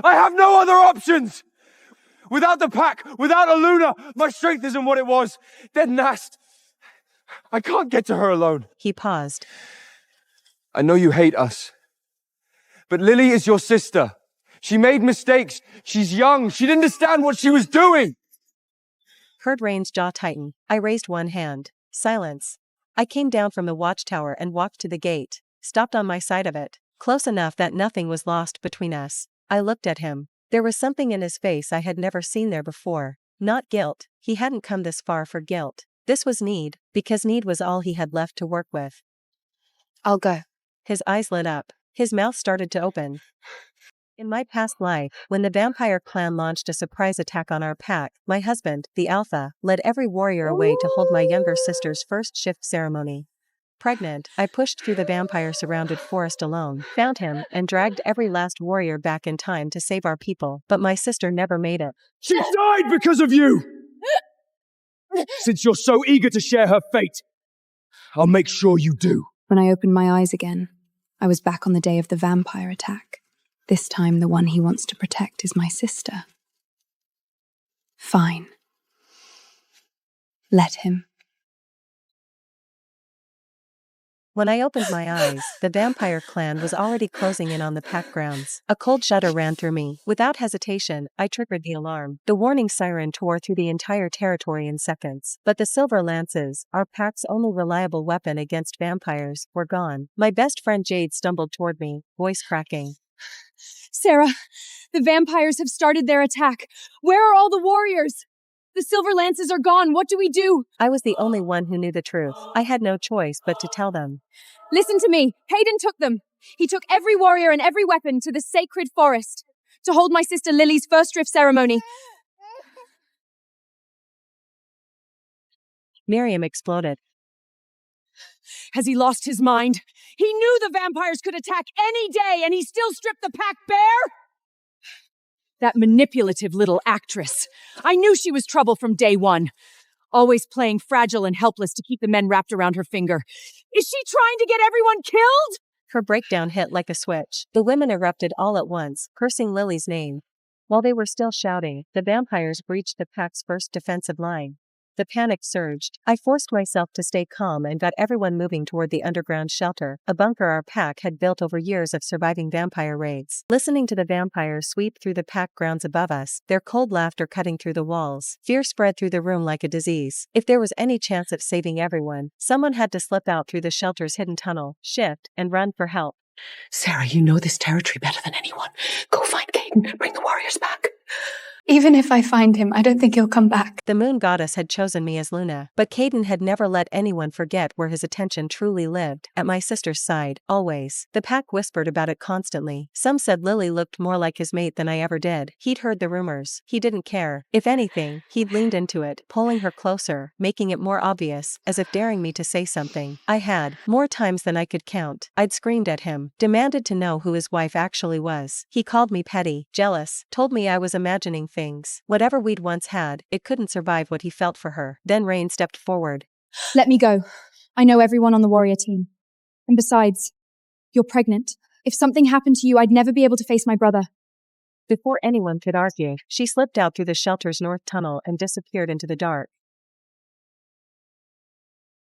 I have no other options! Without the pack, without Aluna, my strength isn't what it was. Dead Nast. I can't get to her alone. He paused. I know you hate us. But Lily is your sister. She made mistakes. She's young. She didn't understand what she was doing. Heard Rain's jaw tighten. I raised one hand. Silence. I came down from the watchtower and walked to the gate, stopped on my side of it, close enough that nothing was lost between us. I looked at him. There was something in his face I had never seen there before. Not guilt. He hadn't come this far for guilt. This was need, because need was all he had left to work with. I'll go. His eyes lit up. His mouth started to open. In my past life, when the vampire clan launched a surprise attack on our pack, my husband, the Alpha, led every warrior away to hold my younger sister's first shift ceremony. Pregnant, I pushed through the vampire-surrounded forest alone, found him, and dragged every last warrior back in time to save our people, but my sister never made it. She died because of you! Since you're so eager to share her fate, I'll make sure you do. When I opened my eyes again, I was back on the day of the vampire attack. This time the one he wants to protect is my sister. Fine. Let him. When I opened my eyes, the vampire clan was already closing in on the pack grounds. A cold shudder ran through me. Without hesitation, I triggered the alarm. The warning siren tore through the entire territory in seconds. But the silver lances, our pack's only reliable weapon against vampires, were gone. My best friend Jade stumbled toward me, voice cracking. Sarah, the vampires have started their attack. Where are all the warriors? The silver lances are gone. What do we do? I was the only one who knew the truth. I had no choice but to tell them. Listen to me. Hayden took them. He took every warrior and every weapon to the sacred forest to hold my sister Lily's first drift ceremony. Miriam exploded. Has he lost his mind? He knew the vampires could attack any day, and he still stripped the pack bare? That manipulative little actress. I knew she was trouble from day one. Always playing fragile and helpless to keep the men wrapped around her finger. Is she trying to get everyone killed? Her breakdown hit like a switch. The women erupted all at once, cursing Lily's name. While they were still shouting, the vampires breached the pack's first defensive line. The panic surged. I forced myself to stay calm and got everyone moving toward the underground shelter, a bunker our pack had built over years of surviving vampire raids. Listening to the vampires sweep through the pack grounds above us, their cold laughter cutting through the walls, fear spread through the room like a disease. If there was any chance of saving everyone, someone had to slip out through the shelter's hidden tunnel, shift, and run for help. Sarah, you know this territory better than anyone. Go find Caden. Bring the warriors back. Even if I find him, I don't think he'll come back. The moon goddess had chosen me as Luna, but Caden had never let anyone forget where his attention truly lived, at my sister's side, always. The pack whispered about it constantly. Some said Lily looked more like his mate than I ever did. He'd heard the rumors. He didn't care. If anything, he'd leaned into it, pulling her closer, making it more obvious, as if daring me to say something. I had, more times than I could count. I'd screamed at him, demanded to know who his wife actually was. He called me petty, jealous, told me I was imagining things. Whatever we'd once had, it couldn't survive what he felt for her. Then Rain stepped forward. Let me go. I know everyone on the warrior team. And besides, you're pregnant. If something happened to you, I'd never be able to face my brother. Before anyone could argue, she slipped out through the shelter's north tunnel and disappeared into the dark.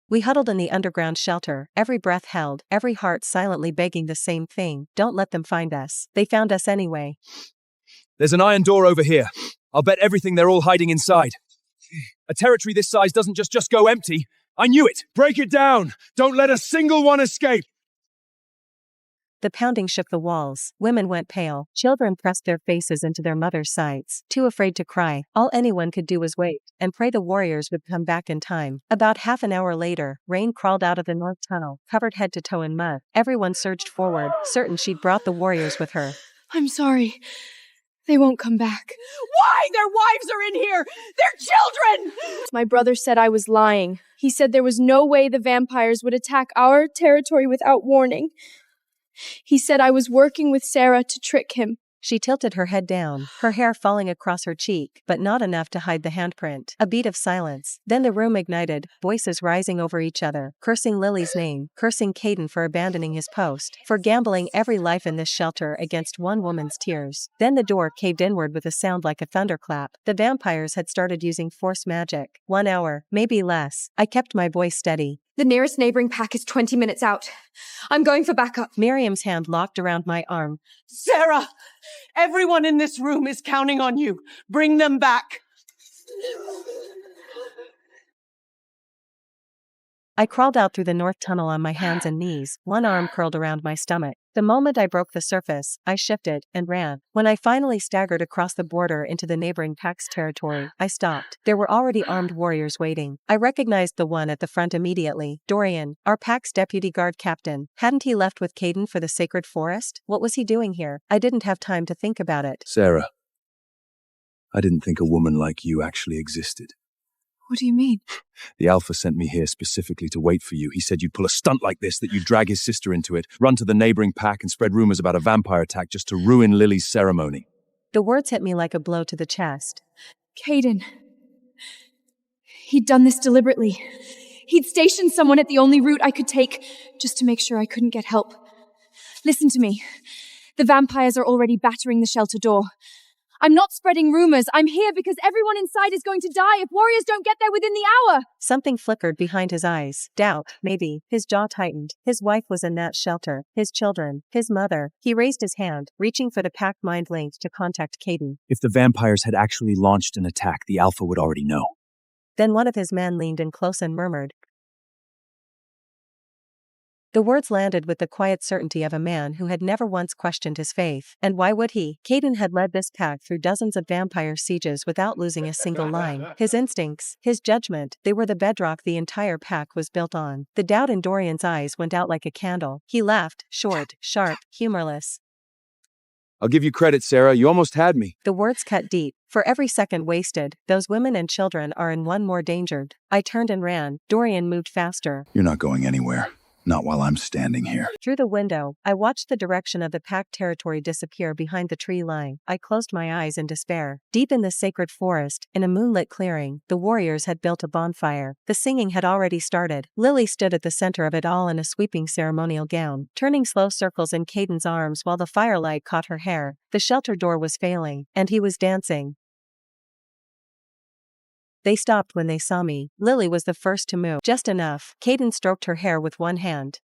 We huddled in the underground shelter, every breath held, every heart silently begging the same thing: don't let them find us. They found us anyway. There's an iron door over here. I'll bet everything they're all hiding inside. A territory this size doesn't just go empty. I knew it. Break it down. Don't let a single one escape. The pounding shook the walls. Women went pale. Children pressed their faces into their mothers' sides, too afraid to cry. All anyone could do was wait, and pray the warriors would come back in time. About half an hour later, Rain crawled out of the north tunnel, covered head to toe in mud. Everyone surged forward, certain she'd brought the warriors with her. I'm sorry. They won't come back. Why? Their wives are in here! Their children! My brother said I was lying. He said there was no way the vampires would attack our territory without warning. He said I was working with Sarah to trick him. She tilted her head down, her hair falling across her cheek, but not enough to hide the handprint. A beat of silence. Then the room ignited, voices rising over each other, cursing Lily's name, cursing Caden for abandoning his post, for gambling every life in this shelter against one woman's tears. Then the door caved inward with a sound like a thunderclap. The vampires had started using force magic. 1 hour, maybe less. I kept my voice steady. The nearest neighboring pack is 20 minutes out. I'm going for backup. Miriam's hand locked around my arm. Sarah! Everyone in this room is counting on you. Bring them back. I crawled out through the north tunnel on my hands and knees, one arm curled around my stomach. The moment I broke the surface, I shifted and ran. When I finally staggered across the border into the neighboring pack's territory, I stopped. There were already armed warriors waiting. I recognized the one at the front immediately. Dorian, our pack's deputy guard captain. Hadn't he left with Caden for the sacred forest? What was he doing here? I didn't have time to think about it. Sarah, I didn't think a woman like you actually existed. What do you mean? The Alpha sent me here specifically to wait for you. He said you'd pull a stunt like this, that you'd drag his sister into it, run to the neighboring pack and spread rumors about a vampire attack just to ruin Lily's ceremony. The words hit me like a blow to the chest. Caden. He'd done this deliberately. He'd stationed someone at the only route I could take, just to make sure I couldn't get help. Listen to me. The vampires are already battering the shelter door. I'm not spreading rumors. I'm here because everyone inside is going to die if warriors don't get there within the hour. Something flickered behind his eyes. Doubt, maybe. His jaw tightened. His wife was in that shelter. His children. His mother. He raised his hand, reaching for the pack mind link to contact Caden. If the vampires had actually launched an attack, the Alpha would already know. Then one of his men leaned in close and murmured. The words landed with the quiet certainty of a man who had never once questioned his faith. And why would he? Caden had led this pack through dozens of vampire sieges without losing a single line. His instincts, his judgment, they were the bedrock the entire pack was built on. The doubt in Dorian's eyes went out like a candle. He laughed, short, sharp, humorless. I'll give you credit, Sarah. You almost had me. The words cut deep. For every second wasted, those women and children are in one more endangered. I turned and ran. Dorian moved faster. You're not going anywhere. Not while I'm standing here. Through the window, I watched the direction of the pack territory disappear behind the tree line. I closed my eyes in despair. Deep in the sacred forest, in a moonlit clearing, the warriors had built a bonfire. The singing had already started. Lily stood at the center of it all in a sweeping ceremonial gown, turning slow circles in Caden's arms while the firelight caught her hair. The shelter door was failing, and he was dancing. They stopped when they saw me. Lily was the first to move. Just enough. Caden stroked her hair with one hand.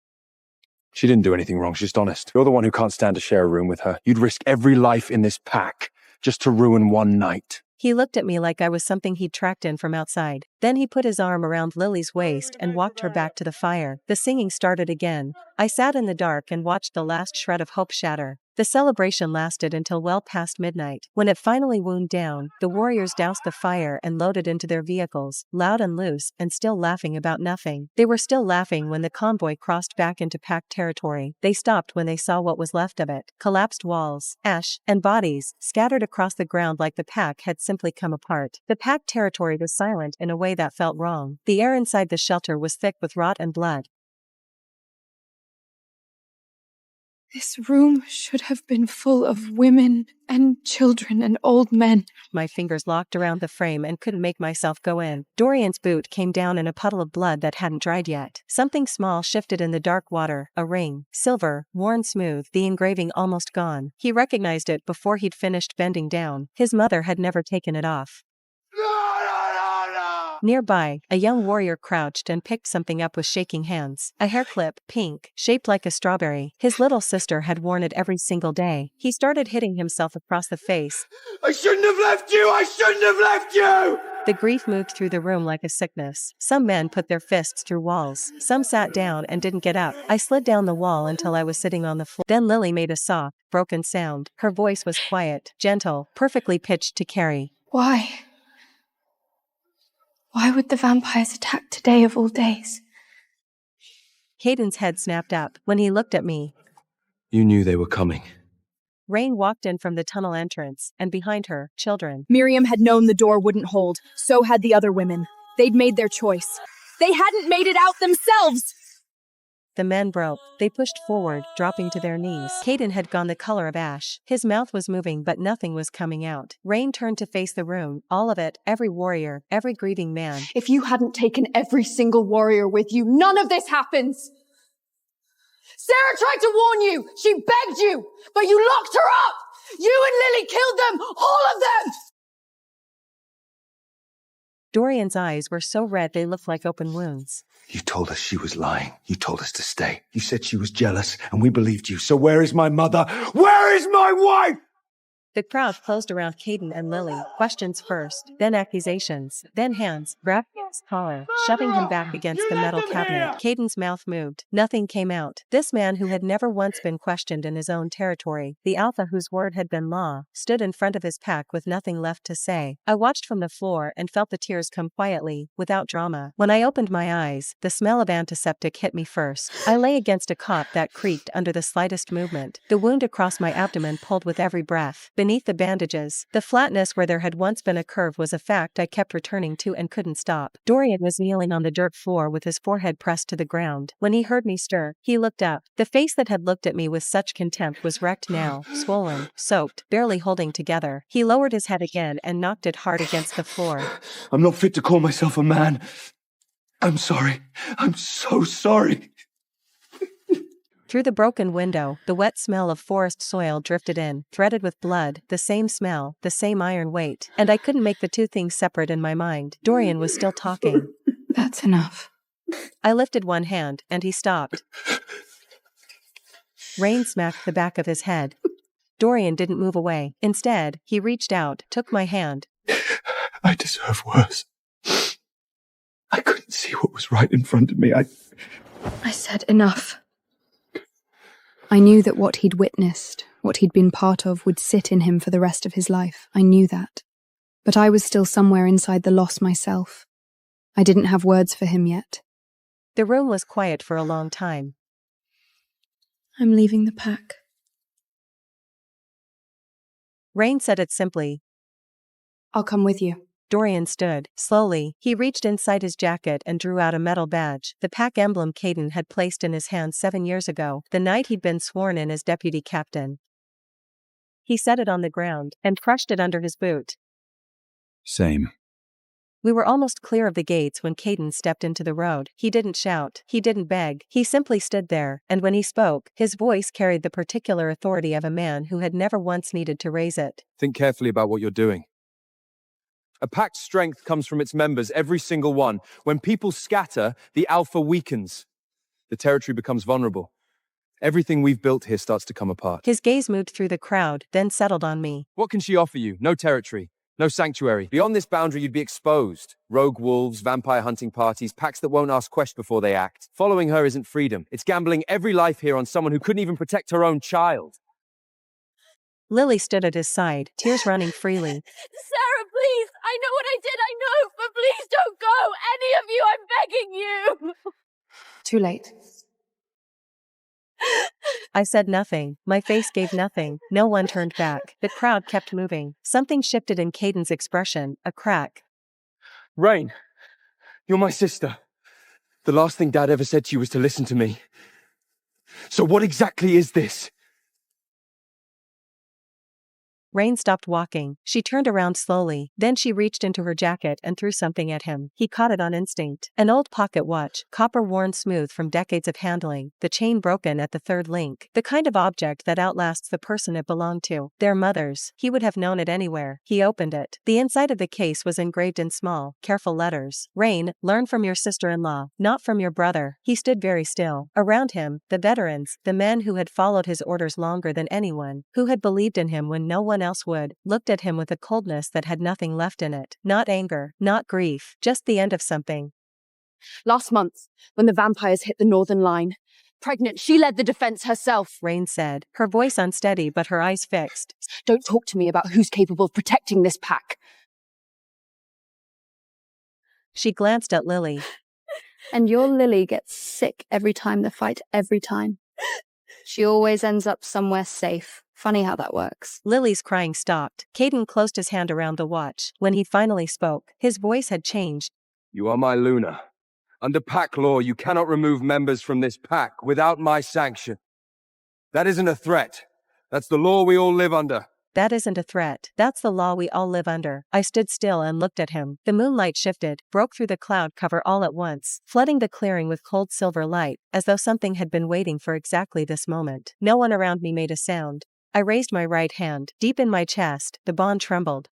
She didn't do anything wrong, she's just honest. You're the one who can't stand to share a room with her. You'd risk every life in this pack just to ruin one night. He looked at me like I was something he'd tracked in from outside. Then he put his arm around Lily's waist and walked her back to the fire. The singing started again. I sat in the dark and watched the last shred of hope shatter. The celebration lasted until well past midnight. When it finally wound down, the warriors doused the fire and loaded into their vehicles, loud and loose, and still laughing about nothing. They were still laughing when the convoy crossed back into pack territory. They stopped when they saw what was left of it. Collapsed walls, ash, and bodies, scattered across the ground like the pack had simply come apart. The pack territory was silent in a way that felt wrong. The air inside the shelter was thick with rot and blood. This room should have been full of women and children and old men. My fingers locked around the frame and couldn't make myself go in. Dorian's boot came down in a puddle of blood that hadn't dried yet. Something small shifted in the dark water, a ring, silver, worn smooth, the engraving almost gone. He recognized it before he'd finished bending down. His mother had never taken it off. Nearby, a young warrior crouched and picked something up with shaking hands. A hair clip, pink, shaped like a strawberry. His little sister had worn it every single day. He started hitting himself across the face. I shouldn't have left you! I shouldn't have left you! The grief moved through the room like a sickness. Some men put their fists through walls. Some sat down and didn't get up. I slid down the wall until I was sitting on the floor. Then Lily made a soft, broken sound. Her voice was quiet, gentle, perfectly pitched to carry. Why? Why would the vampires attack today of all days? Caden's head snapped up when he looked at me. You knew they were coming. Rain walked in from the tunnel entrance, and behind her, children. Miriam had known the door wouldn't hold. So had the other women. They'd made their choice. They hadn't made it out themselves! the men broke. They pushed forward, dropping to their knees. Caden had gone the color of ash. His mouth was moving but nothing was coming out. Rain turned to face the room, all of it, every warrior, every grieving man. If you hadn't taken every single warrior with you, none of this happens! Sarah tried to warn you! She begged you! But you locked her up! You and Lily killed them! All of them! Dorian's eyes were so red they looked like open wounds. You told us she was lying. You told us to stay. You said she was jealous, and we believed you. So where is my mother? Where is my wife? The crowd closed around Caden and Lily, questions first, then accusations, then hands, grabbing his collar, shoving him back against the metal cabinet. Caden's mouth moved. Nothing came out. This man who had never once been questioned in his own territory, the alpha whose word had been law, stood in front of his pack with nothing left to say. I watched from the floor and felt the tears come quietly, without drama. When I opened my eyes, the smell of antiseptic hit me first. I lay against a cot that creaked under the slightest movement. The wound across my abdomen pulled with every breath. Beneath the bandages, the flatness where there had once been a curve was a fact I kept returning to and couldn't stop. Dorian was kneeling on the dirt floor with his forehead pressed to the ground. When he heard me stir, he looked up. The face that had looked at me with such contempt was wrecked now, swollen, soaked, barely holding together. He lowered his head again and knocked it hard against the floor. I'm not fit to call myself a man. I'm sorry. I'm so sorry. Through the broken window, the wet smell of forest soil drifted in, threaded with blood, the same smell, the same iron weight, and I couldn't make the two things separate in my mind. Dorian was still talking. That's enough. I lifted one hand, and he stopped. Rain smacked the back of his head. Dorian didn't move away. Instead, he reached out, took my hand. I deserve worse. I couldn't see what was right in front of me. I said enough. I knew that what he'd witnessed, what he'd been part of, would sit in him for the rest of his life. I knew that. But I was still somewhere inside the loss myself. I didn't have words for him yet. The room was quiet for a long time. I'm leaving the pack. Rain said it simply. I'll come with you. Dorian stood. Slowly, he reached inside his jacket and drew out a metal badge, the pack emblem Caden had placed in his hand 7 years ago, the night he'd been sworn in as deputy captain. He set it on the ground and crushed it under his boot. Same. We were almost clear of the gates when Caden stepped into the road. He didn't shout. He didn't beg. He simply stood there, and when he spoke, his voice carried the particular authority of a man who had never once needed to raise it. Think carefully about what you're doing. A pack's strength comes from its members, every single one. When people scatter, the alpha weakens. The territory becomes vulnerable. Everything we've built here starts to come apart. His gaze moved through the crowd, then settled on me. What can she offer you? No territory. No sanctuary. Beyond this boundary, you'd be exposed. Rogue wolves, vampire hunting parties, packs that won't ask questions before they act. Following her isn't freedom. It's gambling every life here on someone who couldn't even protect her own child. Lily stood at his side, tears running freely. Sarah, please! I know what I did, I know! But please don't go! Any of you, I'm begging you! Too late. I said nothing. My face gave nothing. No one turned back. The crowd kept moving. Something shifted in Caden's expression, a crack. Rain, you're my sister. The last thing Dad ever said to you was to listen to me. So what exactly is this? Rain stopped walking. She turned around slowly. Then she reached into her jacket and threw something at him. He caught it on instinct. An old pocket watch, copper worn smooth from decades of handling, the chain broken at the third link. The kind of object that outlasts the person it belonged to. Their mothers. He would have known it anywhere. He opened it. The inside of the case was engraved in small, careful letters. Rain, learn from your sister-in-law, not from your brother. He stood very still. Around him, the veterans, the men who had followed his orders longer than anyone, who had believed in him when no one else would, looked at him with a coldness that had nothing left in it. Not anger, not grief, just the end of something. Last month, when the vampires hit the northern line, pregnant, she led the defense herself. Rain said, her voice unsteady but her eyes fixed. Don't talk to me about who's capable of protecting this pack. She glanced at Lily. And your Lily gets sick every time they fight, every time. She always ends up somewhere safe. Funny how that works. Lily's crying stopped. Caden closed his hand around the watch. When he finally spoke, his voice had changed. You are my Luna, Under pack law, you cannot remove members from this pack without my sanction. That isn't a threat. That's the law we all live under. That isn't a threat. That's the law we all live under. I stood still and looked at him. The moonlight shifted, broke through the cloud cover all at once, flooding the clearing with cold silver light, as though something had been waiting for exactly this moment. No one around me made a sound. I raised my right hand. Deep in my chest, the bond trembled.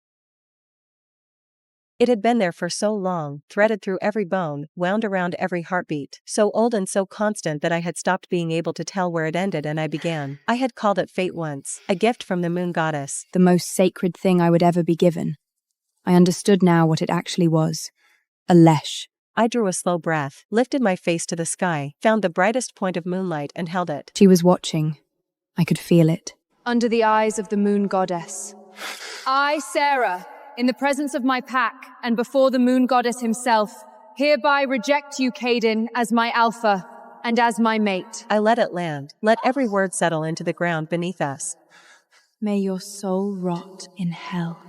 It had been there for so long, threaded through every bone, wound around every heartbeat, so old and so constant that I had stopped being able to tell where it ended and I began. I had called it fate once, a gift from the moon goddess. The most sacred thing I would ever be given. I understood now what it actually was. A lesh. I drew a slow breath, lifted my face to the sky, found the brightest point of moonlight and held it. She was watching. I could feel it. Under the eyes of the moon goddess. I, Sarah, in the presence of my pack, and before the moon goddess himself, hereby reject you, Caden, as my alpha, and as my mate. I let it land, let every word settle into the ground beneath us. May your soul rot in hell.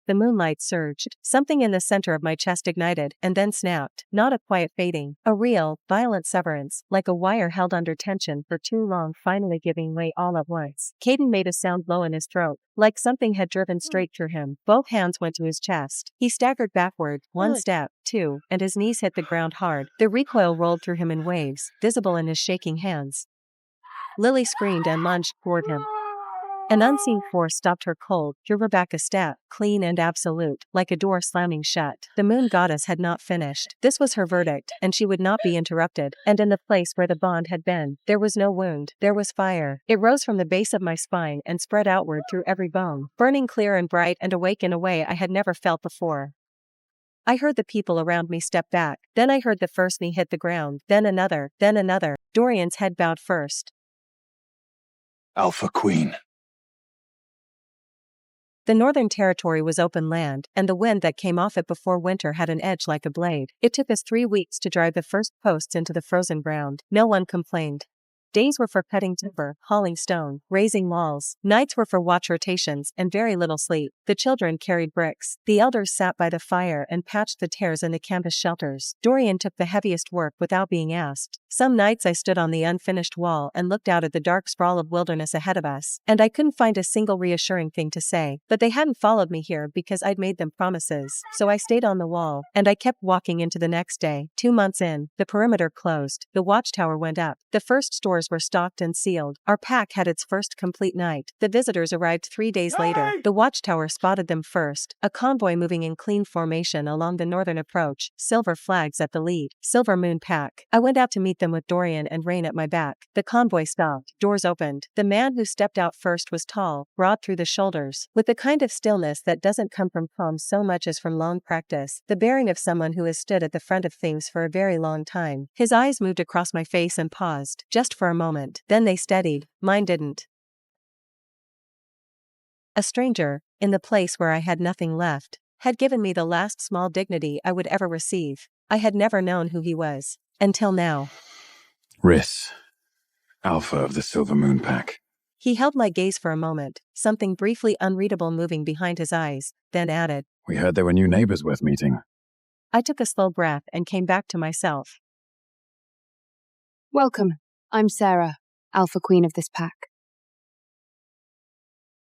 The moonlight surged, something in the center of my chest ignited, and then snapped. Not a quiet fading, a real, violent severance, like a wire held under tension for too long finally giving way all at once. Caden made a sound low in his throat, like something had driven straight through him. Both hands went to his chest. He staggered backward, one step, two, and his knees hit the ground hard. The recoil rolled through him in waves, visible in his shaking hands. Lily screamed and lunged toward him. An unseen force stopped her cold, drew her back a step, clean and absolute, like a door slamming shut. The moon goddess had not finished. This was her verdict, and she would not be interrupted. And in the place where the bond had been, there was no wound, there was fire. It rose from the base of my spine and spread outward through every bone, burning clear and bright and awake in a way I had never felt before. I heard the people around me step back, then I heard the first knee hit the ground, then another, then another. Dorian's head bowed first. Alpha Queen. The Northern Territory was open land, and the wind that came off it before winter had an edge like a blade. It took us 3 weeks to drive the first posts into the frozen ground. No one complained. Days were for cutting timber, hauling stone, raising walls. Nights were for watch rotations and very little sleep. The children carried bricks. The elders sat by the fire and patched the tears in the campus shelters. Dorian took the heaviest work without being asked. Some nights I stood on the unfinished wall and looked out at the dark sprawl of wilderness ahead of us, and I couldn't find a single reassuring thing to say. But they hadn't followed me here because I'd made them promises. So I stayed on the wall, and I kept walking into the next day. 2 months in, the perimeter closed. The watchtower went up. The first stores were stocked and sealed. Our pack had its first complete night. The visitors arrived 3 days later. The watchtower spotted them first. A convoy moving in clean formation along the northern approach, silver flags at the lead. Silver Moon Pack. I went out to meet them with Dorian and Rain at my back. The convoy stopped. Doors opened. The man who stepped out first was tall, broad through the shoulders, with the kind of stillness that doesn't come from calm so much as from long practice, the bearing of someone who has stood at the front of things for a very long time. His eyes moved across my face and paused, just for a moment. Then they steadied. Mine didn't. A stranger, in the place where I had nothing left, had given me the last small dignity I would ever receive. I had never known who he was. Until now. Rhys. Alpha of the Silver Moon Pack. He held my gaze for a moment, something briefly unreadable moving behind his eyes, then added, We heard there were new neighbors worth meeting. I took a slow breath and came back to myself. Welcome. I'm Sarah, Alpha Queen of this pack.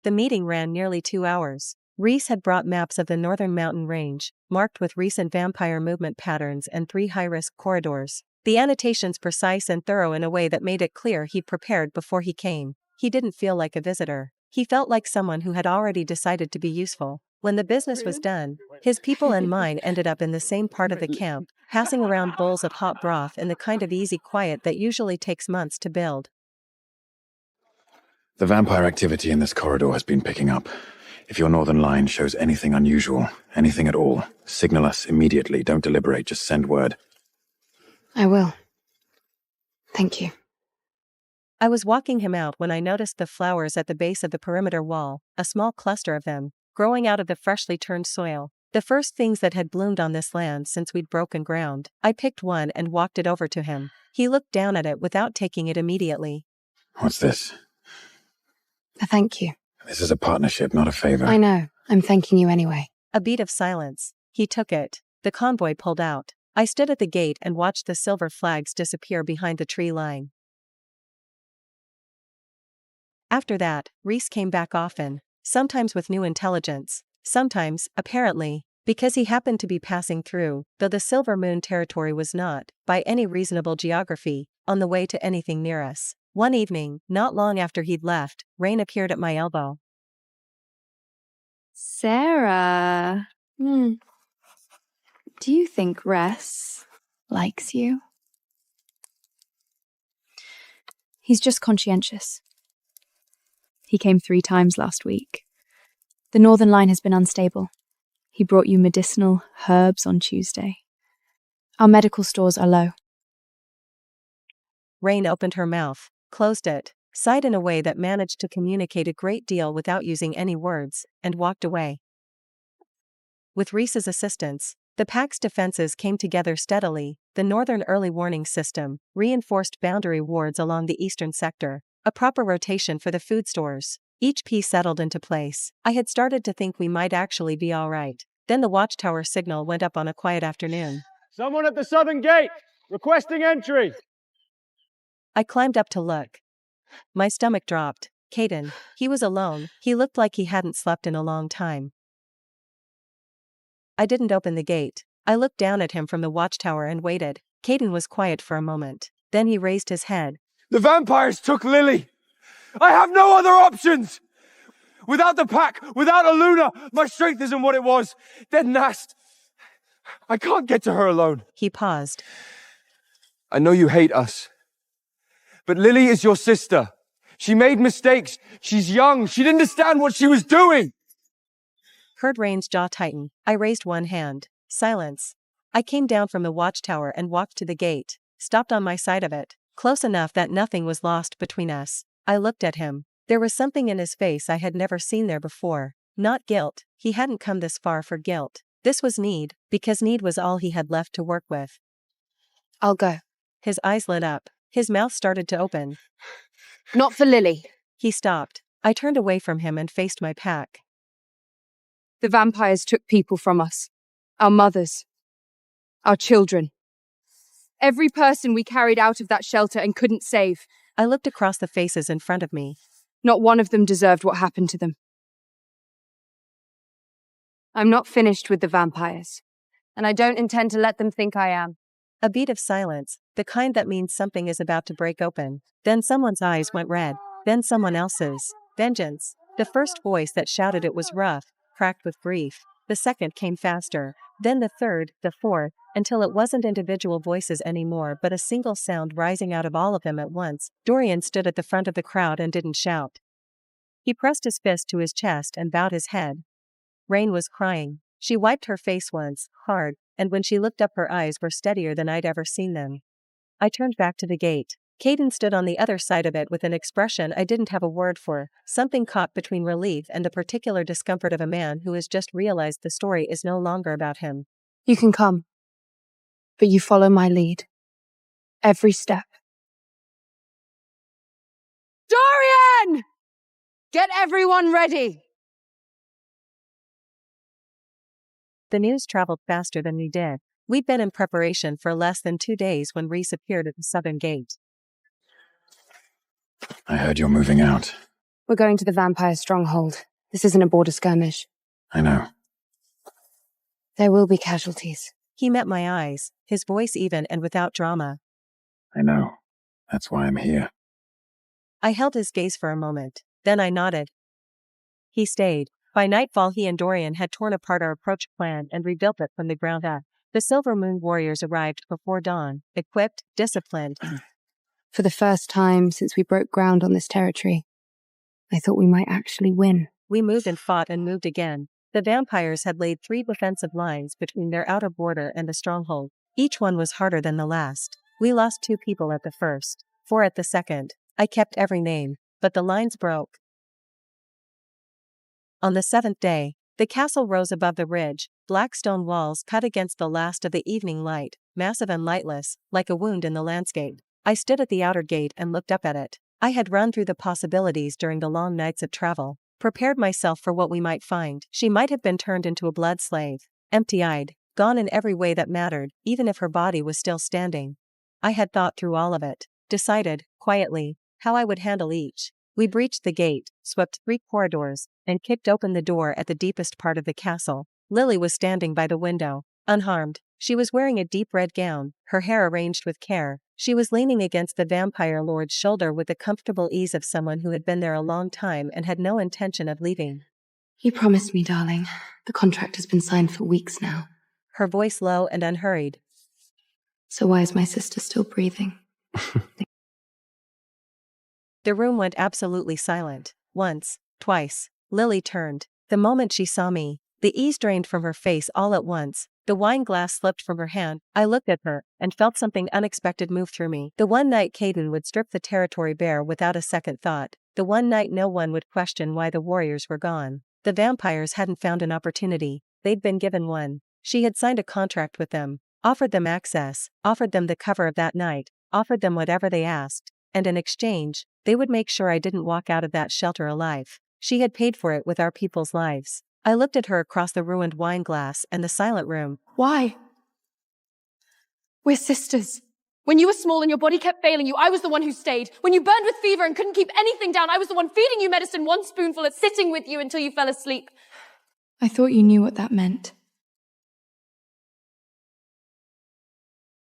The meeting ran nearly 2 hours. Rhys had brought maps of the northern mountain range, marked with recent vampire movement patterns and 3 high-risk corridors. The annotations precise and thorough in a way that made it clear he'd prepared before he came. He didn't feel like a visitor. He felt like someone who had already decided to be useful. When the business was done, his people and mine ended up in the same part of the camp, passing around bowls of hot broth in the kind of easy quiet that usually takes months to build. The vampire activity in this corridor has been picking up. If your northern line shows anything unusual, anything at all, signal us immediately. Don't deliberate, just send word. I will. Thank you. I was walking him out when I noticed the flowers at the base of the perimeter wall, a small cluster of them, growing out of the freshly turned soil. The first things that had bloomed on this land since we'd broken ground. I picked one and walked it over to him. He looked down at it without taking it immediately. What's this? A thank you. This is a partnership, not a favor. I know. I'm thanking you anyway. A beat of silence. He took it. The convoy pulled out. I stood at the gate and watched the silver flags disappear behind the tree line. After that, Reese came back often, sometimes with new intelligence, sometimes, apparently, because he happened to be passing through, though the Silver Moon territory was not, by any reasonable geography, on the way to anything near us. One evening, not long after he'd left, Rain appeared at my elbow. Sarah. Do you think Ress likes you? He's just conscientious. He came 3 times last week. The Northern Line has been unstable. He brought you medicinal herbs on Tuesday. Our medical stores are low. Rain opened her mouth, closed it, sighed in a way that managed to communicate a great deal without using any words, and walked away. With Reese's assistance, the pack's defenses came together steadily. The Northern Early Warning System, reinforced boundary wards along the eastern sector, a proper rotation for the food stores. Each piece settled into place. I had started to think we might actually be all right. Then the watchtower signal went up on a quiet afternoon. Someone at the southern gate, requesting entry. I climbed up to look. My stomach dropped. Caden. He was alone. He looked like he hadn't slept in a long time. I didn't open the gate. I looked down at him from the watchtower and waited. Caden was quiet for a moment. Then he raised his head. The vampires took Lily. I have no other options. Without the pack, without Aluna, my strength isn't what it was. Dead Nast. I can't get to her alone. He paused. I know you hate us. But Lily is your sister. She made mistakes. She's young. She'd understand what she was doing. Heard Rain's jaw tighten. I raised one hand. Silence. I came down from the watchtower and walked to the gate, stopped on my side of it, close enough that nothing was lost between us. I looked at him. There was something in his face I had never seen there before. Not guilt. He hadn't come this far for guilt. This was need, because need was all he had left to work with. I'll go. His eyes lit up. His mouth started to open. Not for Lily. He stopped. I turned away from him and faced my pack. The vampires took people from us. Our mothers. Our children. Every person we carried out of that shelter and couldn't save. I looked across the faces in front of me. Not one of them deserved what happened to them. I'm not finished with the vampires, and I don't intend to let them think I am. A beat of silence, the kind that means something is about to break open. Then someone's eyes went red. Then someone else's. Vengeance. The first voice that shouted it was rough, cracked with grief. The second came faster. Then the third, the fourth, until it wasn't individual voices anymore but a single sound rising out of all of them at once. Dorian stood at the front of the crowd and didn't shout. He pressed his fist to his chest and bowed his head. Rain was crying. She wiped her face once, hard, and when she looked up her eyes were steadier than I'd ever seen them. I turned back to the gate. Caden stood on the other side of it with an expression I didn't have a word for, something caught between relief and the particular discomfort of a man who has just realized the story is no longer about him. You can come, but you follow my lead. Every step. Dorian! Get everyone ready! The news traveled faster than we did. We'd been in preparation for less than 2 days when Reese appeared at the southern gate. I heard you're moving out. We're going to the vampire stronghold. This isn't a border skirmish. I know. There will be casualties. He met my eyes, his voice even and without drama. I know. That's why I'm here. I held his gaze for a moment, then I nodded. He stayed. By nightfall he and Dorian had torn apart our approach plan and rebuilt it from the ground up. The Silver Moon warriors arrived before dawn, equipped, disciplined. For the first time since we broke ground on this territory, I thought we might actually win. We moved and fought and moved again. The vampires had laid 3 defensive lines between their outer border and the stronghold. Each one was harder than the last. We lost 2 people at the first, 4 at the second. I kept every name, but the lines broke. On the 7th day, the castle rose above the ridge, black stone walls cut against the last of the evening light, massive and lightless, like a wound in the landscape. I stood at the outer gate and looked up at it. I had run through the possibilities during the long nights of travel, prepared myself for what we might find. She might have been turned into a blood slave. empty-eyed, gone in every way that mattered, even if her body was still standing. I had thought through all of it, decided, quietly, how I would handle each. We breached the gate, swept 3 corridors, and kicked open the door at the deepest part of the castle. Lily was standing by the window, unharmed. She was wearing a deep red gown, her hair arranged with care. She was leaning against the vampire lord's shoulder with the comfortable ease of someone who had been there a long time and had no intention of leaving. You promised me, darling. The contract has been signed for weeks now. Her voice low and unhurried. So why is my sister still breathing? The room went absolutely silent. Once, twice. Lily turned. The moment she saw me, the ease drained from her face all at once. The wine glass slipped from her hand. I looked at her, and felt something unexpected move through me. The one night Caden would strip the territory bare without a second thought. The one night no one would question why the warriors were gone. The vampires hadn't found an opportunity. They'd been given one. She had signed a contract with them, offered them access, offered them the cover of that night, offered them whatever they asked, and in exchange, they would make sure I didn't walk out of that shelter alive. She had paid for it with our people's lives. I looked at her across the ruined wine glass and the silent room. Why? We're sisters. When you were small and your body kept failing you, I was the one who stayed. When you burned with fever and couldn't keep anything down, I was the one feeding you medicine, 1 spoonful and sitting with you until you fell asleep. I thought you knew what that meant.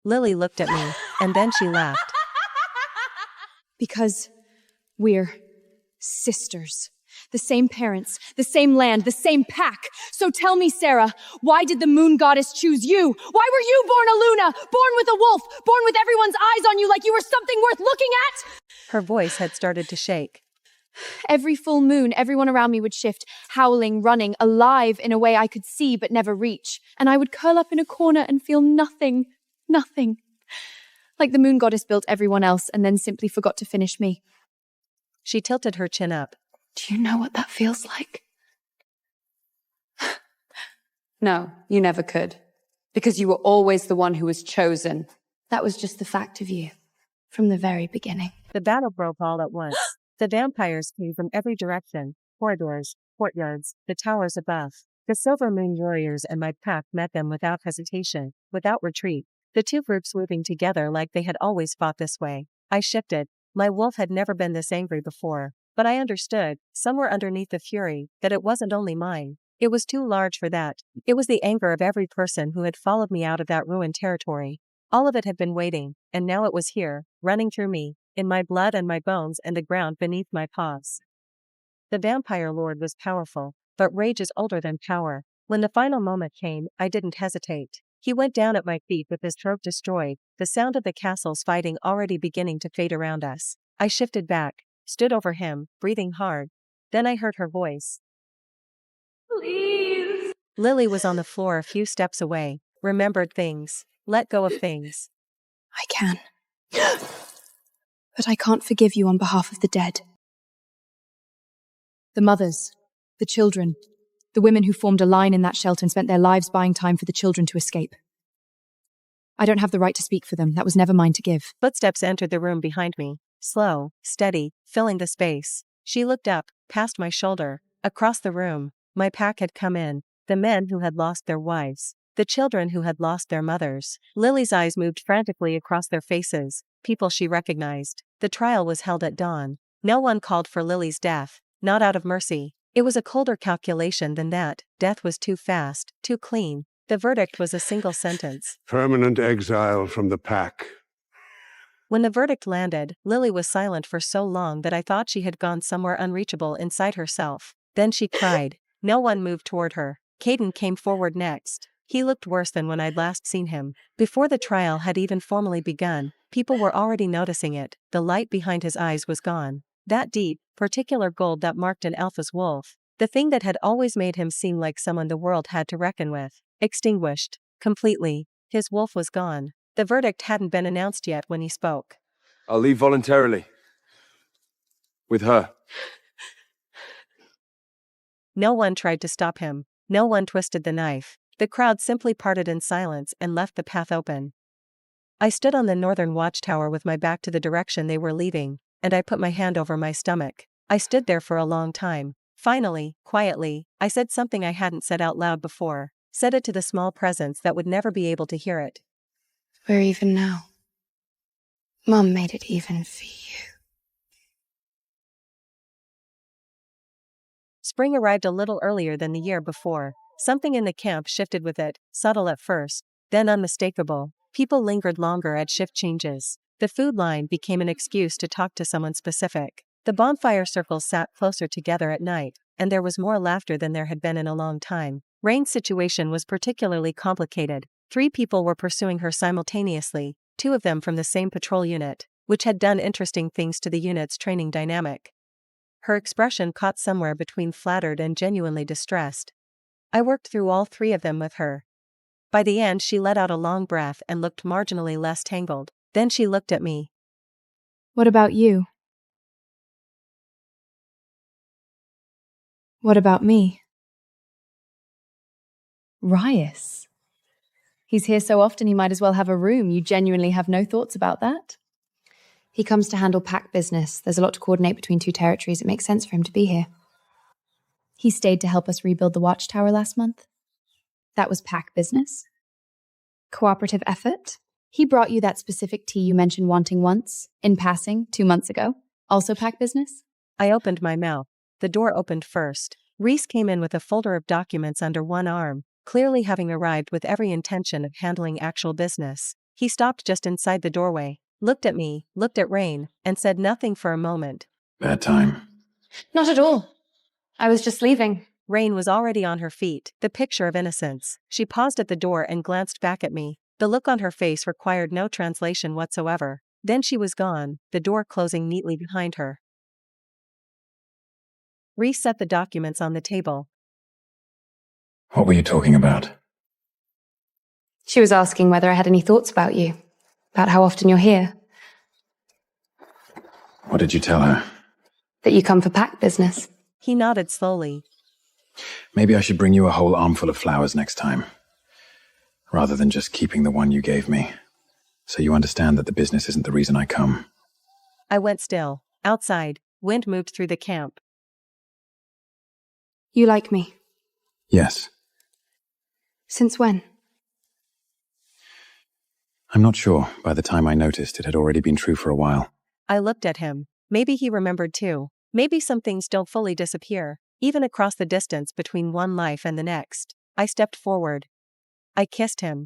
Lily looked at me, and then she laughed. Because we're sisters. The same parents, the same land, the same pack. So tell me, Sarah, why did the moon goddess choose you? Why were you born a Luna, born with a wolf, born with everyone's eyes on you like you were something worth looking at? Her voice had started to shake. Every full moon, everyone around me would shift, howling, running, alive in a way I could see but never reach. And I would curl up in a corner and feel nothing. Nothing. Like the moon goddess built everyone else and then simply forgot to finish me. She tilted her chin up. Do you know what that feels like? No, you never could. Because you were always the one who was chosen. That was just the fact of you. From the very beginning. The battle broke all at once. The vampires came from every direction. Corridors, courtyards, the towers above. The Silver Moon warriors and my pack met them without hesitation, without retreat. The 2 groups moving together like they had always fought this way. I shifted. My wolf had never been this angry before. But I understood, somewhere underneath the fury, that it wasn't only mine. It was too large for that. It was the anger of every person who had followed me out of that ruined territory. All of it had been waiting, and now it was here, running through me, in my blood and my bones and the ground beneath my paws. The vampire lord was powerful, but rage is older than power. When the final moment came, I didn't hesitate. He went down at my feet with his trope destroyed, the sound of the castle's fighting already beginning to fade around us. I shifted back, stood over him, breathing hard. Then I heard her voice. Please. Lily was on the floor a few steps away, remembered things, let go of things. I can. But I can't forgive you on behalf of the dead. The mothers, the children, the women who formed a line in that shelter and spent their lives buying time for the children to escape. I don't have the right to speak for them. That was never mine to give. Footsteps entered the room behind me. Slow, steady, filling the space. She looked up, past my shoulder, across the room. My pack had come in. The men who had lost their wives. The children who had lost their mothers. Lily's eyes moved frantically across their faces. People she recognized. The trial was held at dawn. No one called for Lily's death. Not out of mercy. It was a colder calculation than that. Death was too fast, too clean. The verdict was a single sentence. Permanent exile from the pack. When the verdict landed, Lily was silent for so long that I thought she had gone somewhere unreachable inside herself. Then she cried. No one moved toward her. Caden came forward next. He looked worse than when I'd last seen him. Before the trial had even formally begun, people were already noticing it. The light behind his eyes was gone. That deep, particular gold that marked an alpha's wolf. The thing that had always made him seem like someone the world had to reckon with. Extinguished. Completely. His wolf was gone. The verdict hadn't been announced yet when he spoke. I'll leave voluntarily. With her. No one tried to stop him. No one twisted the knife. The crowd simply parted in silence and left the path open. I stood on the northern watchtower with my back to the direction they were leaving, and I put my hand over my stomach. I stood there for a long time. Finally, quietly, I said something I hadn't said out loud before. said it to the small presence that would never be able to hear it. We're even now. Mum made it even for you. Spring arrived a little earlier than the year before. Something in the camp shifted with it, subtle at first, then unmistakable. People lingered longer at shift changes. The food line became an excuse to talk to someone specific. The bonfire circles sat closer together at night, and there was more laughter than there had been in a long time. Rain's situation was particularly complicated. 3 people were pursuing her simultaneously, 2 of them from the same patrol unit, which had done interesting things to the unit's training dynamic. Her expression caught somewhere between flattered and genuinely distressed. I worked through all 3 of them with her. By the end, she let out a long breath and looked marginally less tangled. Then she looked at me. What about you? What about me? Rias. He's here so often he might as well have a room. You genuinely have no thoughts about that? He comes to handle pack business. There's a lot to coordinate between 2 territories. It makes sense for him to be here. He stayed to help us rebuild the watchtower last month? That was pack business? Cooperative effort? He brought you that specific tea you mentioned wanting once, in passing, 2 months ago? Also pack business? I opened my mouth. The door opened first. Reese came in with a folder of documents under one arm, clearly having arrived with every intention of handling actual business. He stopped just inside the doorway, looked at me, looked at Rain, and said nothing for a moment. Bad time. Not at all. I was just leaving. Rain was already on her feet, the picture of innocence. She paused at the door and glanced back at me. The look on her face required no translation whatsoever. Then she was gone, the door closing neatly behind her. Reese set the documents on the table. What were you talking about? She was asking whether I had any thoughts about you. About how often you're here. What did you tell her? That you come for pack business. He nodded slowly. Maybe I should bring you a whole armful of flowers next time, rather than just keeping the one you gave me, so you understand that the business isn't the reason I come. I went still. Outside, wind moved through the camp. You like me? Yes. Since when? I'm not sure. By the time I noticed, it had already been true for a while. I looked at him. Maybe he remembered too. Maybe some things don't fully disappear, even across the distance between one life and the next. I stepped forward. I kissed him.